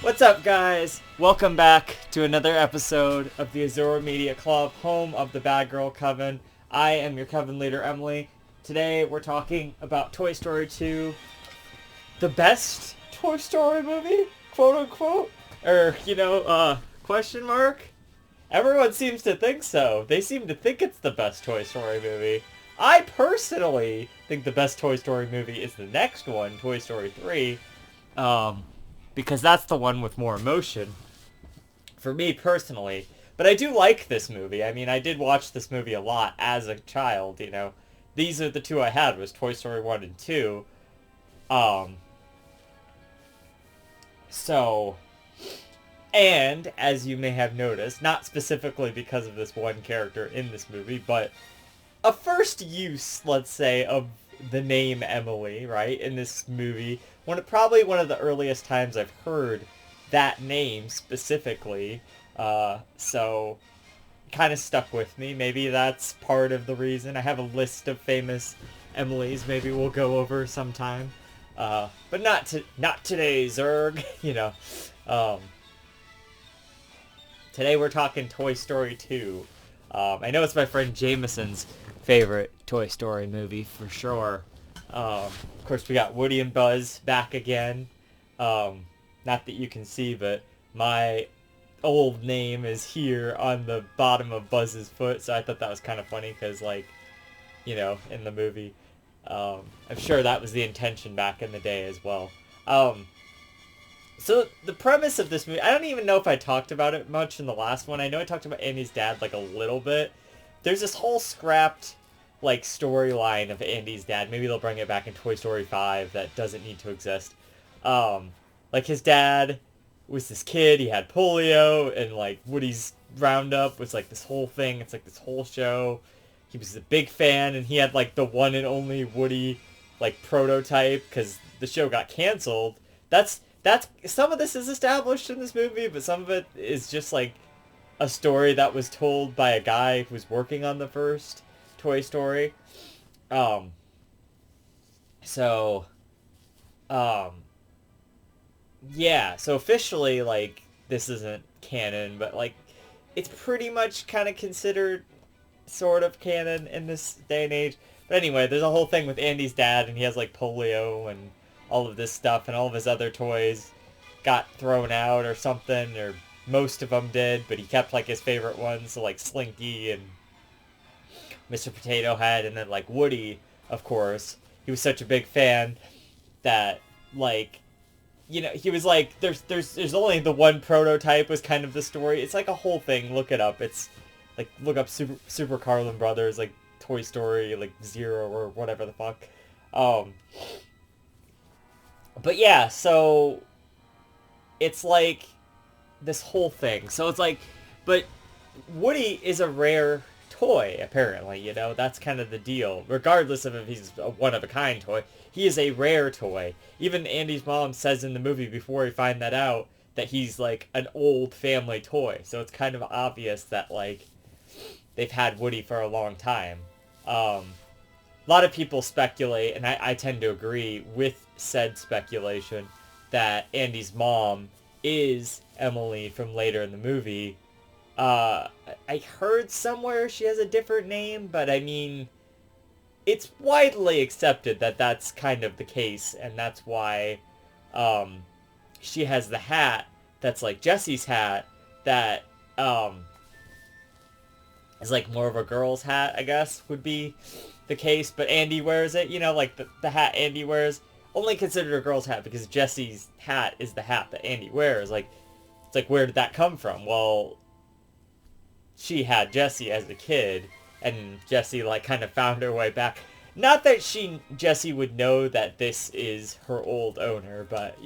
What's up, guys? Welcome back to another episode of the Azura Media Club, home of the Bad Girl Coven. I am your Coven leader, Emily. Today, we're talking about Toy Story 2, the best Toy Story movie, quote unquote, or question mark. Everyone seems to think so. They seem to think it's the best Toy Story movie. I personally think the best Toy Story movie is the next one, Toy Story 3. Because that's the one with more emotion, for me personally. But I do like this movie. I mean, I did watch this movie a lot as a child, you know. These are the two I had, was Toy Story 1 and 2. Um, so, and, as you may have noticed, not specifically because of this one character in this movie, but a first use, let's say, of the name Emily, right, in this movie. Probably one of the earliest times I've heard that name specifically. So kind of stuck with me. Maybe that's part of the reason. I have a list of famous Emilys. Maybe we'll go over sometime. But not today, Zerg. Today we're talking Toy Story 2. I know it's my friend Jameson's favorite Toy Story movie for sure. Of course, we got Woody and Buzz back again. Not that you can see, but my old name is here on the bottom of Buzz's foot, so I thought that was kind of funny because, in the movie, I'm sure that was the intention back in the day as well. So the premise of this movie, I don't even know if I talked about it much in the last one. I know I talked about Andy's dad like a little bit. There's this whole scrapped storyline of Andy's dad. Maybe they'll bring it back in Toy Story 5 that doesn't need to exist. His dad was this kid, he had polio, and Woody's Roundup was this whole thing. It's this whole show. He was a big fan, and he had the one and only Woody prototype because the show got canceled. That's some of this is established in this movie, but some of it is just a story that was told by a guy who was working on the first Toy Story. Yeah, so officially, this isn't canon, but, it's pretty much kind of considered sort of canon in this day and age. But anyway, there's a whole thing with Andy's dad, and he has, polio and all of this stuff, and all of his other toys got thrown out or something, or most of them did, but he kept, his favorite ones, so, Slinky and Mr. Potato Head, and then Woody, of course. He was such a big fan that he was there's only the one prototype was kind of the story. It's a whole thing. Look it up. It's look up Super Carlin Brothers, Toy Story Zero or whatever the fuck. But yeah, so it's this whole thing. So it's but Woody is a rare toy, apparently, that's kind of the deal. Regardless of if he's a one-of-a-kind toy, he is a rare toy. Even Andy's mom says in the movie, before we find that out, that he's an old family toy. So it's kind of obvious that they've had Woody for a long time. A lot of people speculate, and I tend to agree with said speculation, that Andy's mom is Emily from later in the movie. I heard somewhere she has a different name, but I mean, it's widely accepted that that's kind of the case, and that's why she has the hat that's Jessie's hat that is more of a girl's hat, I guess, would be the case, but Andy wears it, the hat Andy wears, only considered a girl's hat because Jessie's hat is the hat that Andy wears. It's where did that come from? Well, she had Jessie as a kid, and Jessie kind of found her way back. Not that Jessie would know that this is her old owner, but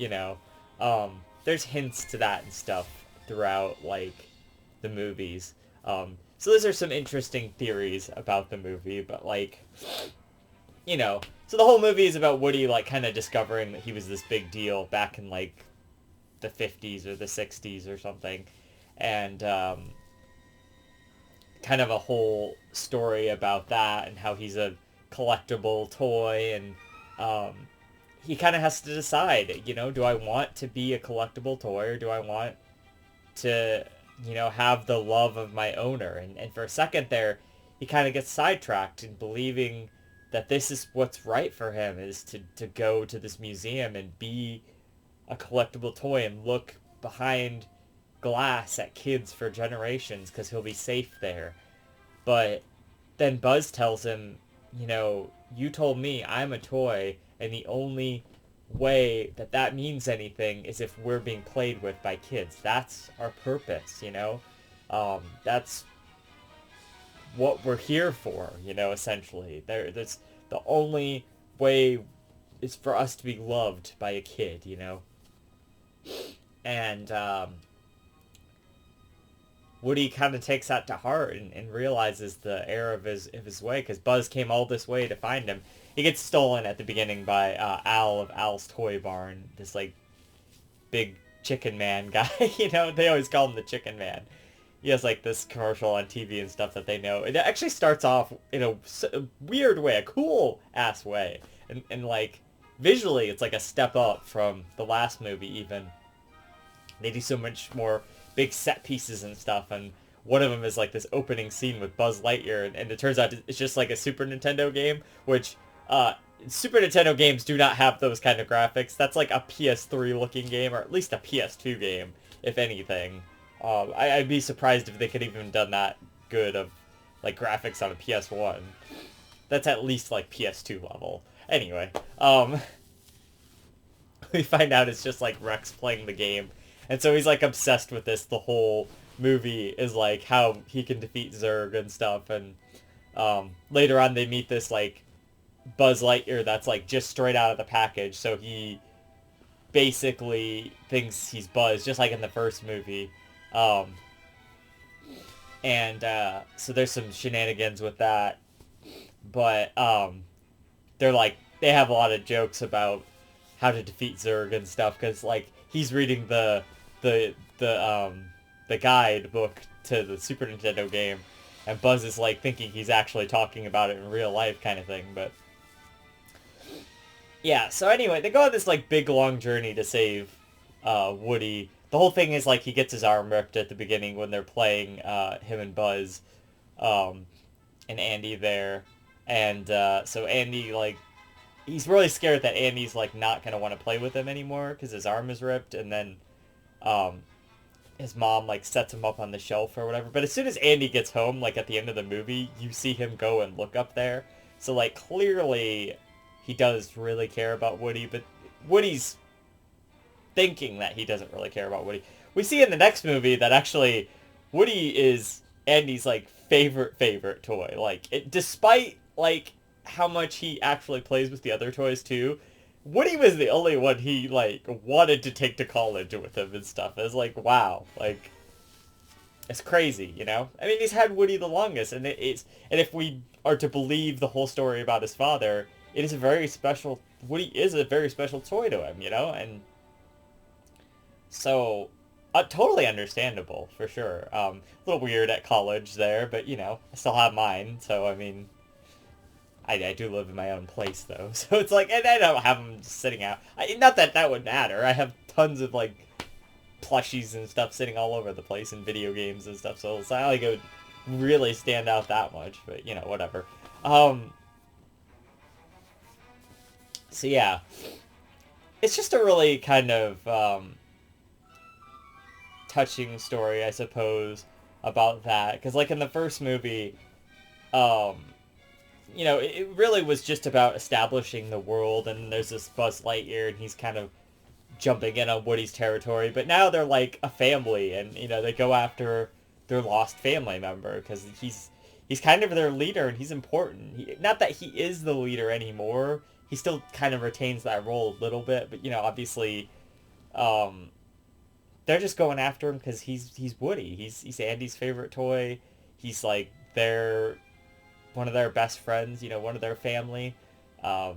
there's hints to that and stuff throughout the movies. So those are some interesting theories about the movie, but so the whole movie is about Woody kind of discovering that he was this big deal back in the 50s or the 60s or something, and kind of a whole story about that and how he's a collectible toy, and he kind of has to decide, do I want to be a collectible toy, or do I want to, have the love of my owner? And for a second there, he kind of gets sidetracked in believing that this is what's right for him, is to go to this museum and be a collectible toy and look behind glass at kids for generations because he'll be safe there. But then Buzz tells him, you told me I'm a toy, and the only way that means anything is if we're being played with by kids. That's our purpose. That's what we're here for, essentially. That's the only way is for us to be loved by a kid. And Woody kind of takes that to heart and realizes the error of his way, because Buzz came all this way to find him. He gets stolen at the beginning by Al of Al's Toy Barn, this like big chicken man guy. They always call him the Chicken Man. He has like this commercial on TV and stuff that they know. It actually starts off in a weird way, a cool ass way, and like visually it's like a step up from the last movie even. They do so much more big set pieces and stuff, and one of them is like this opening scene with Buzz Lightyear, and it turns out it's just like a Super Nintendo game, which Super Nintendo games do not have those kind of graphics. That's like a PS3 looking game, or at least a PS2 game, if anything. I'd be surprised if they could even done that good of like graphics on a PS1. That's at least like PS2 level. Anyway, we find out it's just like Rex playing the game. And so he's like obsessed with this. The whole movie is like how he can defeat Zurg and stuff. And later on they meet this like Buzz Lightyear that's like just straight out of the package. So he basically thinks he's Buzz, just like in the first movie. So there's some shenanigans with that. But they have a lot of jokes about how to defeat Zurg and stuff, because like he's reading the guide book to the Super Nintendo game, and Buzz is like thinking he's actually talking about it in real life kind of thing. But yeah, so anyway, they go on this like big long journey to save Woody. The whole thing is like he gets his arm ripped at the beginning when they're playing him and Buzz and Andy there. And so Andy, like, he's really scared that Andy's like not going to want to play with him anymore because his arm is ripped. And then his mom like sets him up on the shelf or whatever. But as soon as Andy gets home, like at the end of the movie, you see him go and look up there. So like clearly he does really care about Woody, but Woody's thinking that he doesn't really care about Woody. We see in the next movie that actually Woody is Andy's like favorite toy. Like despite like how much he actually plays with the other toys too, Woody was the only one he like wanted to take to college with him and stuff. It's like, wow, like it's crazy, I mean, he's had Woody the longest, and if we are to believe the whole story about his father, it is a very special. Woody is a very special toy to him, and so totally understandable for sure. A little weird at college there, but I still have mine, so I mean. I do live in my own place, though, so it's like, and I don't have them just sitting out. Not that that would matter. I have tons of, like, plushies and stuff sitting all over the place in video games and stuff, so it's not like it would really stand out that much, but, whatever. So, yeah. It's just a really kind of, touching story, I suppose, about that, because, like, in the first movie, it really was just about establishing the world, and there's this Buzz Lightyear, and he's kind of jumping in on Woody's territory, but now they're like a family, and, they go after their lost family member, because he's kind of their leader, and he's important. Not that he is the leader anymore, he still kind of retains that role a little bit, but, obviously, they're just going after him because he's Woody. He's Andy's favorite toy. He's, like, one of their best friends, one of their family. So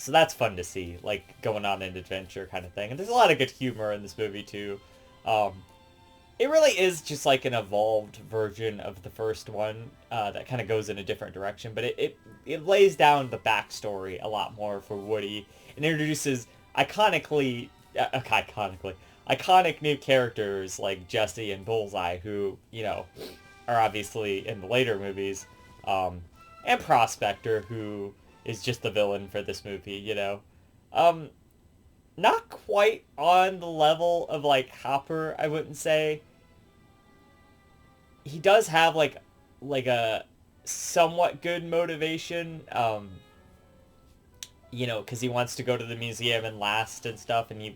that's fun to see, like, going on an adventure kind of thing. And there's a lot of good humor in this movie, too. it really is just like an evolved version of the first one that kind of goes in a different direction, but it lays down the backstory a lot more for Woody and introduces iconically, iconically, iconic new characters like Jesse and Bullseye, who, you know, are obviously in the later movies, and Prospector, who is just the villain for this movie, you know. Um, Not quite on the level of like Hopper, I wouldn't say. He does have like a somewhat good motivation, you know, because he wants to go to the museum and last and stuff, and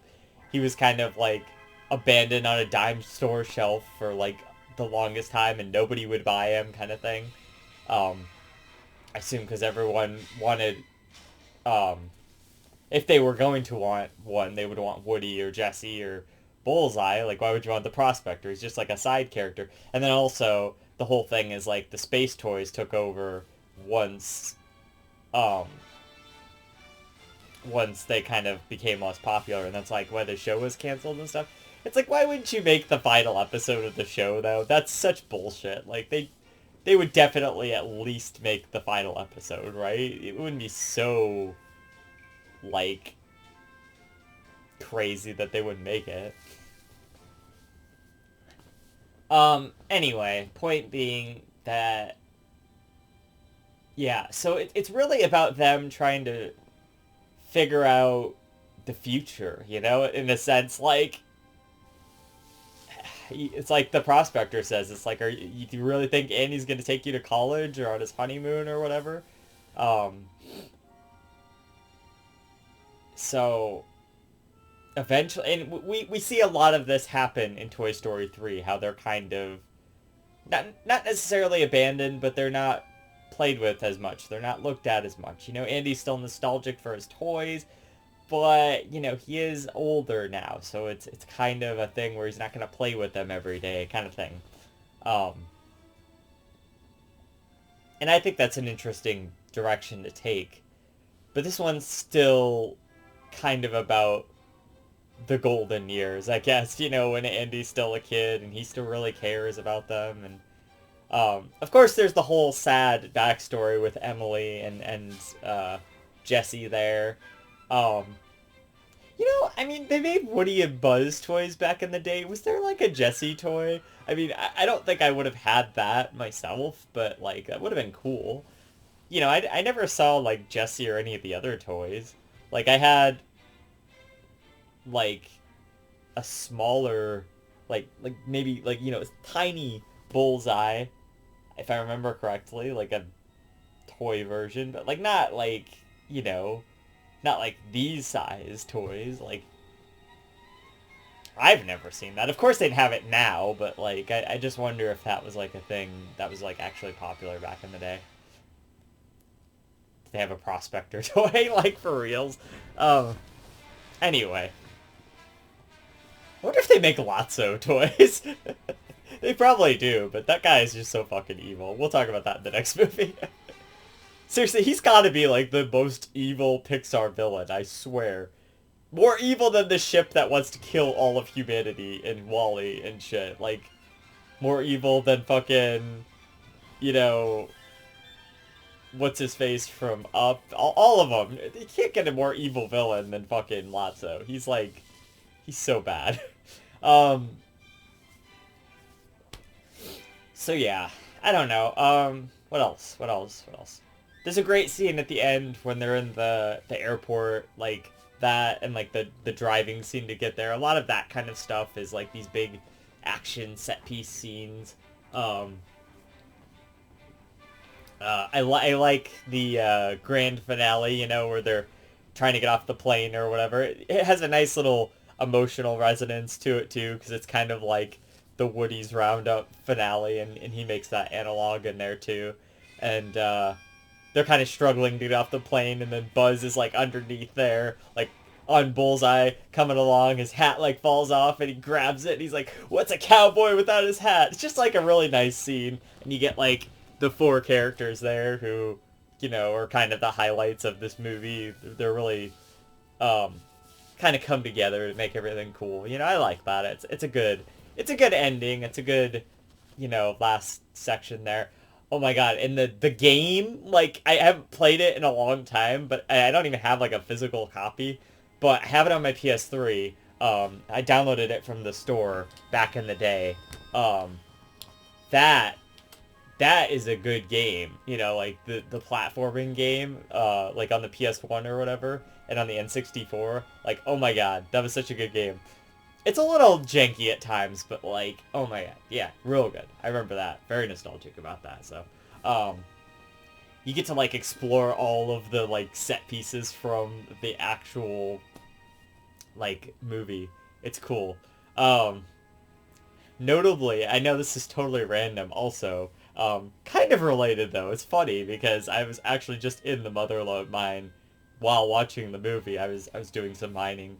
he was kind of like abandoned on a dime store shelf for like the longest time, and nobody would buy him, kind of thing. I assume because everyone wanted, if they were going to want one, they would want Woody or Jesse or Bullseye. Like, why would you want the Prospector? He's just like a side character. And then also, the whole thing is like the space toys took over once, um, once they kind of became less popular, and that's like why the show was canceled and stuff. It's like, why wouldn't you make the final episode of the show though? That's such bullshit. Like they would definitely at least make the final episode, right? It wouldn't be so like crazy that they wouldn't make it. Anyway, point being that yeah, so it's really about them trying to figure out the future, you know, in a sense, like it's like the Prospector says, it's like, do you really think Andy's gonna take you to college or on his honeymoon or whatever? Um, so eventually, and we see a lot of this happen in Toy Story 3, how they're kind of not necessarily abandoned, but they're not played with as much. They're not looked at as much. You know, Andy's still nostalgic for his toys, but you know, he is older now, so it's kind of a thing where he's not going to play with them every day, kind of thing. Um, and I think that's an interesting direction to take. But this one's still kind of about the golden years, I guess, you know, when Andy's still a kid and he still really cares about them. And of course, there's the whole sad backstory with Emily and Jesse there. Um, you know, I mean, they made Woody and Buzz toys back in the day. Was there like a Jesse toy? I mean, I don't think I would have had that myself, but like that would have been cool. You know, I never saw like Jesse or any of the other toys. Like I had like a smaller, like maybe like, you know, tiny Bullseye, if I remember correctly, like a toy version, but like not like, you know, not like these size toys. Like I've never seen that. Of course they'd have it now, but like I just wonder if that was like a thing that was like actually popular back in the day. Did they have a Prospector toy, like for reals? Anyway. I wonder if they make Lotso toys. They probably do, but that guy is just so fucking evil. We'll talk about that in the next movie. Seriously, he's gotta be like the most evil Pixar villain, I swear. More evil than the ship that wants to kill all of humanity in WALL-E and shit. Like, more evil than fucking, you know, what's his face from Up. All of them. You can't get a more evil villain than fucking Lotso. He's like, he's so bad. So yeah, I don't know. What else? What else? What else? There's a great scene at the end when they're in the airport, like that, and like the driving scene to get there. A lot of that kind of stuff is like these big action set piece scenes. I like the grand finale, you know, where they're trying to get off the plane or whatever. It has a nice little emotional resonance to it too, because it's kind of like the Woody's Roundup finale, and he makes that analog in there too. And they're kind of struggling to get off the plane, and then Buzz is like underneath there, like on Bullseye coming along. His hat like falls off, and he grabs it, and he's like, "What's a cowboy without his hat?" It's just like a really nice scene, and you get like the four characters there who, you know, are kind of the highlights of this movie. They're really kind of come together to make everything cool. You know, I like that. It's a good it's a good ending. It's a good, last section there. Oh my god! And the game, like I haven't played it in a long time, but I don't even have like a physical copy, but I have it on my PS3. I downloaded it from the store back in the day. Um, that that is a good game. Like the platforming game, like on the PS1 or whatever, and on the N64. Like, oh my god, that was such a good game. It's a little janky at times, but like, oh my god, yeah, real good. I remember that. Very nostalgic about that. So, um, you get to like explore all of the like set pieces from the actual like movie. It's cool. Um, Notably, I know this is totally random. Also, kind of related though. It's funny because I was actually just in the Motherlode mine while watching the movie. I was doing some mining.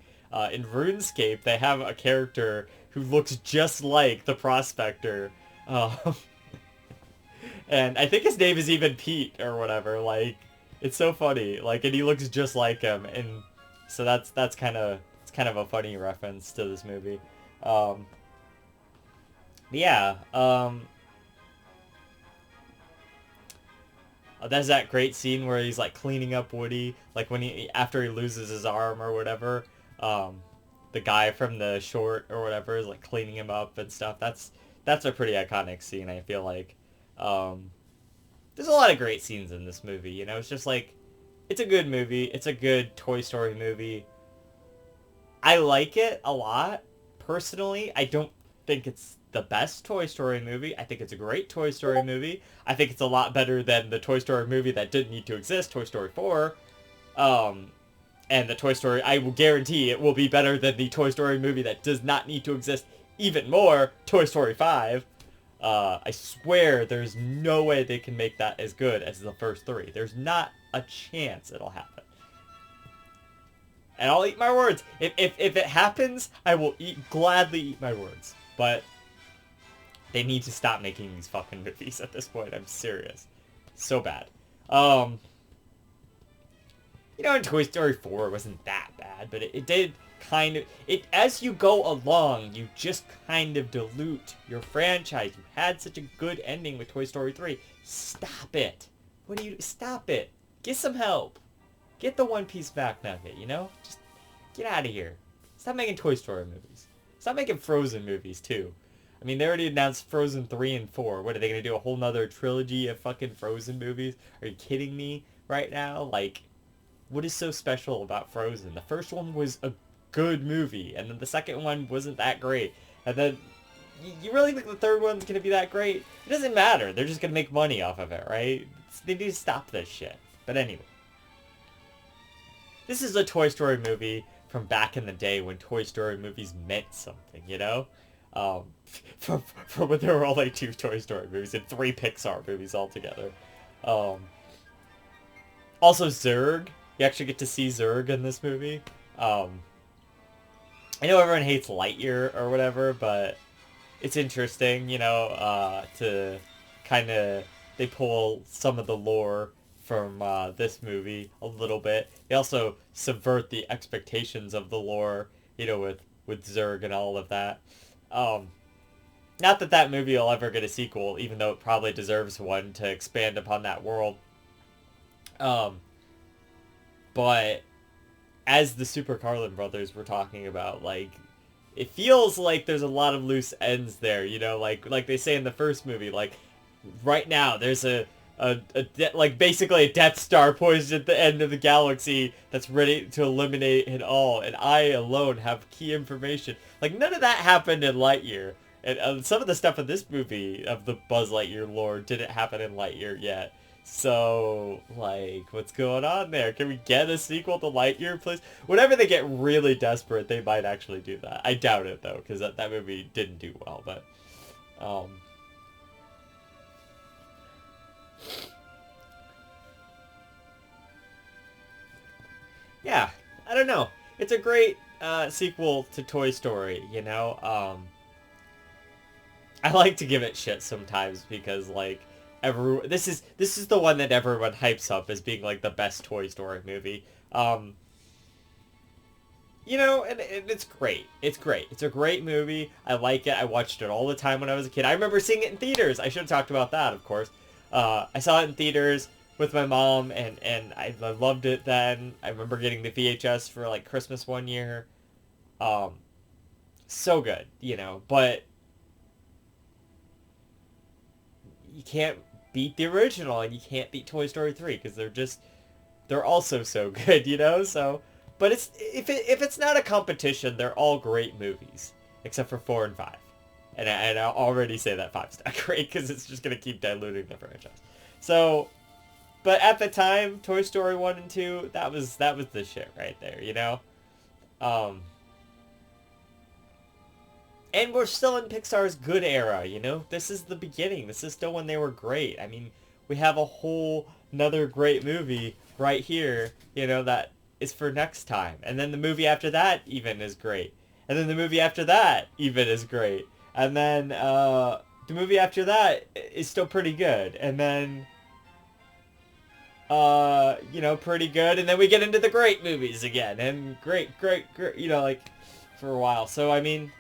In RuneScape, they have a character who looks just like the prospector, uh, and I think his name is even Pete or whatever. Like, it's so funny. Like, and he looks just like him, and so that's kind of a funny reference to this movie. Um, yeah. There's that great scene where he's like cleaning up Woody, like when he after he loses his arm or whatever. Um, the guy from the short or whatever is like cleaning him up and stuff. That's a pretty iconic scene. I feel like. Um, there's a lot of great scenes in this movie. It's just like it's a good movie. It's a good Toy Story movie. I like it a lot. Personally, I don't think it's the best Toy Story movie. I think it's a great Toy Story movie. I think it's a lot better than the Toy Story movie that didn't need to exist, Toy Story 4. Um, and the Toy Story, I will guarantee it will be better than the Toy Story movie that does not need to exist even more, Toy Story 5. I swear there's no way they can make that as good as the first three. There's not a chance it'll happen. And I'll eat my words. If it happens, I will gladly eat my words. But they need to stop making these fucking movies at this point. I'm serious. So bad. And Toy Story 4 wasn't that bad, but it did kind of... As you go along, you just kind of dilute your franchise. You had such a good ending with Toy Story 3. Stop it. Stop it. Get some help. Get the One Piece back nugget, Just get out of here. Stop making Toy Story movies. Stop making Frozen movies, too. I mean, they already announced Frozen 3 and 4. What, are they going to do a whole nother trilogy of fucking Frozen movies? Are you kidding me right now? Like, what is so special about Frozen? The first one was a good movie, and then the second one wasn't that great. And then, you really think the third one's going to be that great? It doesn't matter. They're just going to make money off of it, right? They need to stop this shit. But anyway. This is a Toy Story movie from back in the day when Toy Story movies meant something, from when there were only 2 Toy Story movies and 3 Pixar movies altogether. Also Zurg. You actually get to see Zurg in this movie. I know everyone hates Lightyear or whatever, but it's interesting, to kind of... They pull some of the lore from this movie a little bit. They also subvert the expectations of the lore, with Zurg and all of that. Not that that movie will ever get a sequel, even though it probably deserves one to expand upon that world. But as the Super Carlin brothers were talking about, like, it feels like there's a lot of loose ends there, like they say in the first movie, like, right now there's like basically a Death Star poised at the end of the galaxy that's ready to eliminate it all, and I alone have key information. Like, none of that happened in Lightyear, and some of the stuff in this movie of the Buzz Lightyear lore didn't happen in Lightyear yet. So, like, what's going on there? Can we get a sequel to Lightyear, please? Whenever they get really desperate, they might actually do that. I doubt it, though, because that movie didn't do well, but... yeah, I don't know. It's a great sequel to Toy Story, I like to give it shit sometimes because, like, this is the one that everyone hypes up as being, like, the best Toy Story movie. You know, and it's great. It's great. It's a great movie. I like it. I watched it all the time when I was a kid. I remember seeing it in theaters. I should have talked about that, of course. I saw it in theaters with my mom, and I loved it then. I remember getting the VHS for like Christmas one year. Um, so good, you know. But you can't beat the original, and you can't beat Toy Story 3 because they're also so good, you know. So, but it's if it's not a competition, they're all great movies except for 4 and 5, and I'll already say that 5's not great because it's just gonna keep diluting the franchise. So, but at the time, Toy Story 1 and 2, that was the shit right there, you know. Um, and we're still in Pixar's good era, you know? This is the beginning. This is still when they were great. I mean, we have a whole another great movie right here, you know, that is for next time. And then the movie after that even is great. And then the movie after that even is great. And then the movie after that is still pretty good. And then you know, pretty good. And then we get into the great movies again. And great, you know, like for a while. So I mean,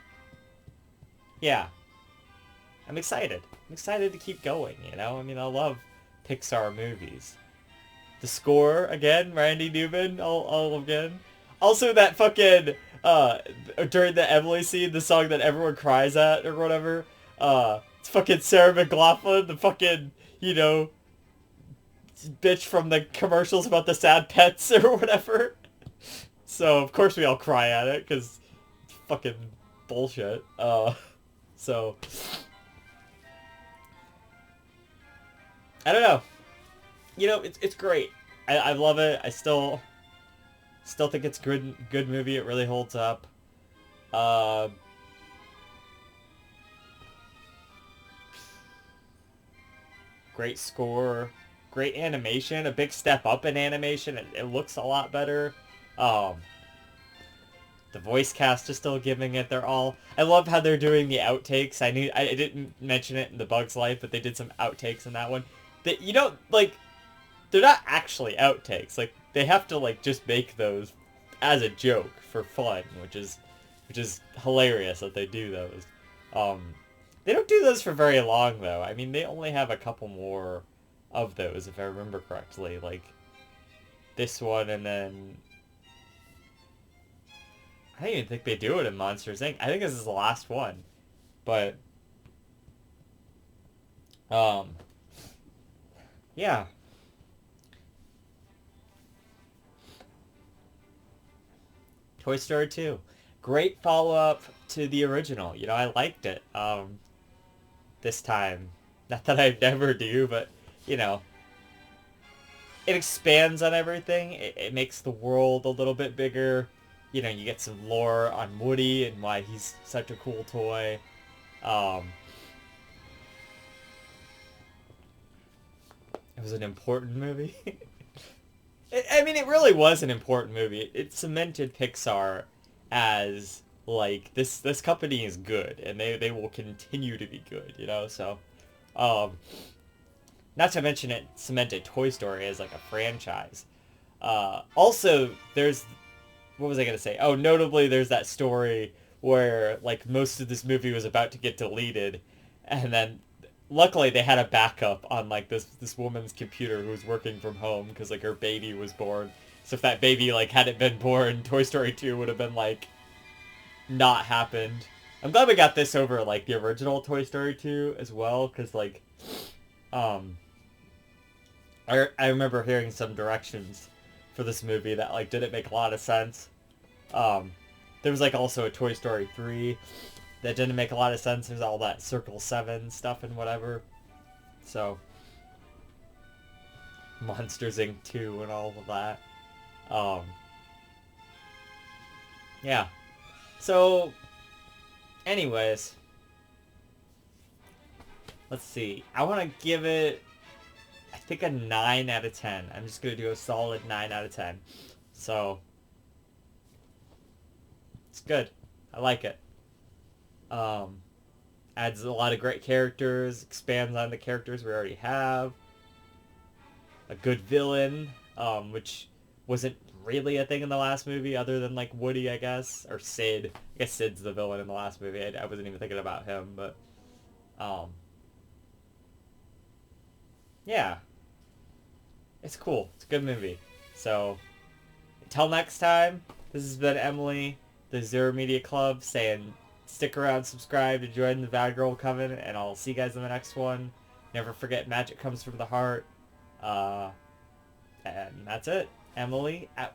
yeah, I'm excited. I'm excited to keep going, you know? I mean, I love Pixar movies. The score, again, Randy Newman, all again. Also that fucking, during the Emily scene, the song that everyone cries at or whatever, it's fucking Sarah McLachlan, the fucking, you know, bitch from the commercials about the sad pets or whatever. So, of course we all cry at it, because it's fucking bullshit. So, I don't know. You know, it's great. I love it. I still think it's good movie. It really holds up. Uh, Great score, great animation, a big step up in animation. It looks a lot better. Um, the voice cast is still giving it their all. I love how they're doing the outtakes. I didn't mention it in the Bug's Life, but they did some outtakes in that one. That, you know, like, they're not actually outtakes. Like, they have to like just make those as a joke for fun, which is hilarious that they do those. Um, they don't do those for very long though. I mean, they only have a couple more of those if I remember correctly. Like this one, and then I don't even think they do it in Monsters Inc. I think this is the last one, but um, yeah. Toy Story 2. Great follow-up to the original. You know, I liked it this time. Not that I never do, but, you know, it expands on everything. It makes the world a little bit bigger. You know, you get some lore on Woody and why he's such a cool toy. Um, it was an important movie. I mean, it really was an important movie. It cemented Pixar as like this company is good, and they will continue to be good. You know, so um, not to mention it cemented Toy Story as like a franchise. Also, there's what was I gonna say? Oh, notably, there's that story where like most of this movie was about to get deleted, and then luckily they had a backup on like this woman's computer who was working from home because like her baby was born. So if that baby like hadn't been born, Toy Story 2 would have been like not happened. I'm glad we got this over like the original Toy Story 2 as well, because like um I remember hearing some directions for this movie that like didn't make a lot of sense. Um, there was like also a Toy Story 3 that didn't make a lot of sense. There's all that Circle 7 stuff and whatever. So, Monsters Inc. 2 and all of that. Um, yeah. So, anyways, let's see. I want to give it, I think, a 9 out of 10. I'm just going to do a solid 9 out of 10. So, it's good. I like it. Um, Adds a lot of great characters, expands on the characters we already have. A good villain, which wasn't really a thing in the last movie other than like Woody, I guess, or Sid. I guess Sid's the villain in the last movie. I wasn't even thinking about him, but um, yeah, it's cool. It's a good movie. So until next time, this has been Emily, the Zero Media Club, saying stick around, subscribe to join the Bad Girl Coven, and I'll see you guys in the next one. Never forget, magic comes from the heart. And that's it. Emily out.